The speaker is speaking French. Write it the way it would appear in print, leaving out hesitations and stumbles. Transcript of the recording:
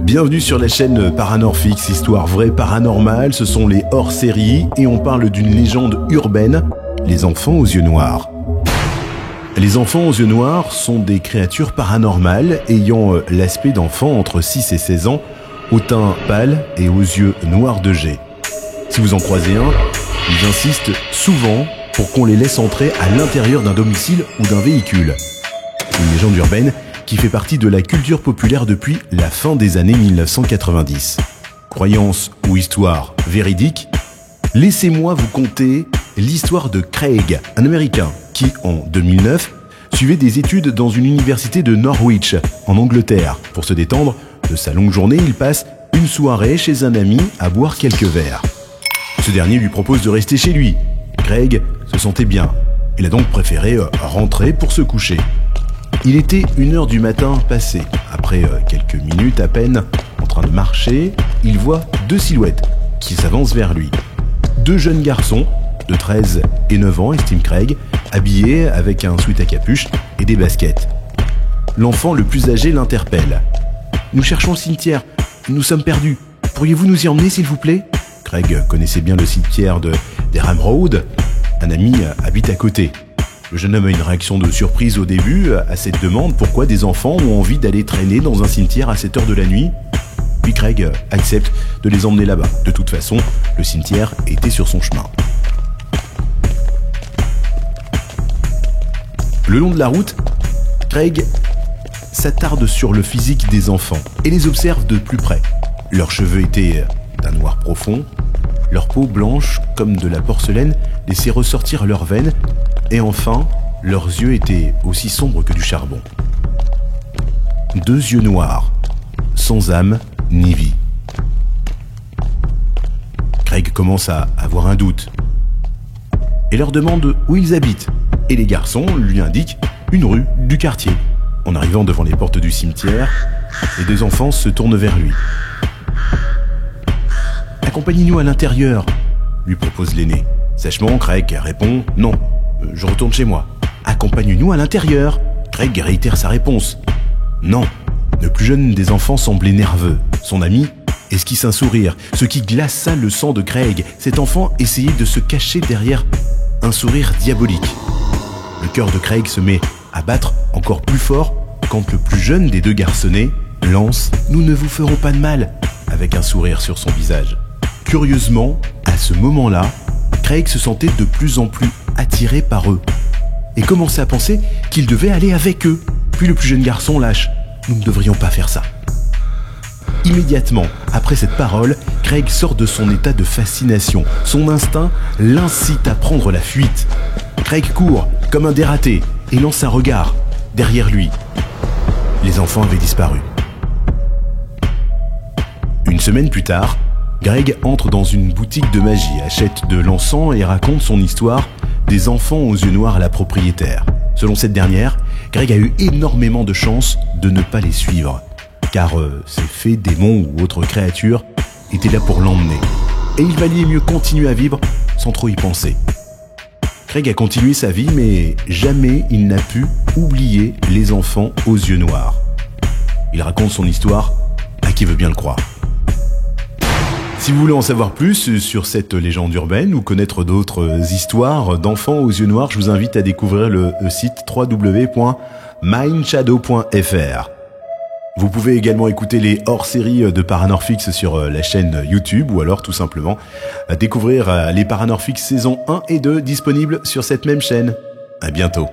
Bienvenue sur la chaîne Paranorfix, histoire vraie paranormale, ce sont les hors-séries et on parle d'une légende urbaine, les enfants aux yeux noirs. Les enfants aux yeux noirs sont des créatures paranormales ayant l'aspect d'enfants entre 6 et 16 ans, au teint pâle et aux yeux noirs de jet. Si vous en croisez un, ils insistent souvent pour qu'on les laisse entrer à l'intérieur d'un domicile ou d'un véhicule. Une légende urbaine qui fait partie de la culture populaire depuis la fin des années 1990. Croyance ou histoire véridique, laissez-moi vous conter l'histoire de Craig, un Américain qui, en 2009, suivait des études dans une université de Norwich, en Angleterre. Pour se détendre de sa longue journée, il passe une soirée chez un ami à boire quelques verres. Ce dernier lui propose de rester chez lui. Craig se sentait bien. Il a donc préféré rentrer pour se coucher. Il était 1h du matin passé. Après quelques minutes à peine, en train de marcher, il voit 2 silhouettes qui s'avancent vers lui. 2 jeunes garçons de 13 et 9 ans, estime Craig, habillés avec un sweat à capuche et des baskets. L'enfant le plus âgé l'interpelle. « Nous cherchons le cimetière, nous sommes perdus. Pourriez-vous nous y emmener s'il vous plaît ?» Craig connaissait bien le cimetière de Derham Road. Un ami habite à côté. Le jeune homme a une réaction de surprise au début à cette demande. Pourquoi des enfants ont envie d'aller traîner dans un cimetière à cette heure de la nuit ? Puis Craig accepte de les emmener là-bas. De toute façon, le cimetière était sur son chemin. Le long de la route, Craig s'attarde sur le physique des enfants et les observe de plus près. Leurs cheveux étaient d'un noir profond, leur peau blanche comme de la porcelaine laissait ressortir leurs veines, et enfin, leurs yeux étaient aussi sombres que du charbon. 2 yeux noirs, sans âme ni vie. Craig commence à avoir un doute et leur demande où ils habitent. Et les garçons lui indiquent une rue du quartier. En arrivant devant les portes du cimetière, les 2 enfants se tournent vers lui. « Accompagnez-nous à l'intérieur », lui propose l'aîné. Sèchement, Craig répond « Non, je retourne chez moi. »« Accompagne-nous à l'intérieur », Craig réitère sa réponse. « Non ». Le plus jeune des enfants semblait nerveux. Son ami esquisse un sourire, ce qui glaça le sang de Craig. Cet enfant essayait de se cacher derrière un sourire diabolique. Le cœur de Craig se met à battre encore plus fort quand le plus jeune des 2 garçonnets lance « Nous ne vous ferons pas de mal » avec un sourire sur son visage. Curieusement, à ce moment-là, Craig se sentait de plus en plus attiré par eux et commençait à penser qu'il devait aller avec eux. Puis le plus jeune garçon lâche « Nous ne devrions pas faire ça ». Immédiatement, après cette parole, Craig sort de son état de fascination. Son instinct l'incite à prendre la fuite. Craig court comme un dératé et lance un regard derrière lui. Les enfants avaient disparu. Une semaine plus tard, Craig entre dans une boutique de magie, achète de l'encens et raconte son histoire des enfants aux yeux noirs à la propriétaire. Selon cette dernière, Craig a eu énormément de chance de ne pas les suivre, car ces fées, démons ou autres créatures étaient là pour l'emmener. Et il valait mieux continuer à vivre sans trop y penser. Craig a continué sa vie, mais jamais il n'a pu oublier les enfants aux yeux noirs. Il raconte son histoire à qui veut bien le croire. Si vous voulez en savoir plus sur cette légende urbaine ou connaître d'autres histoires d'enfants aux yeux noirs, je vous invite à découvrir le site www.mindshadow.fr. Vous pouvez également écouter les hors-séries de Paranorfix sur la chaîne YouTube ou alors tout simplement découvrir les Paranorfix saison 1 et 2 disponibles sur cette même chaîne. À bientôt.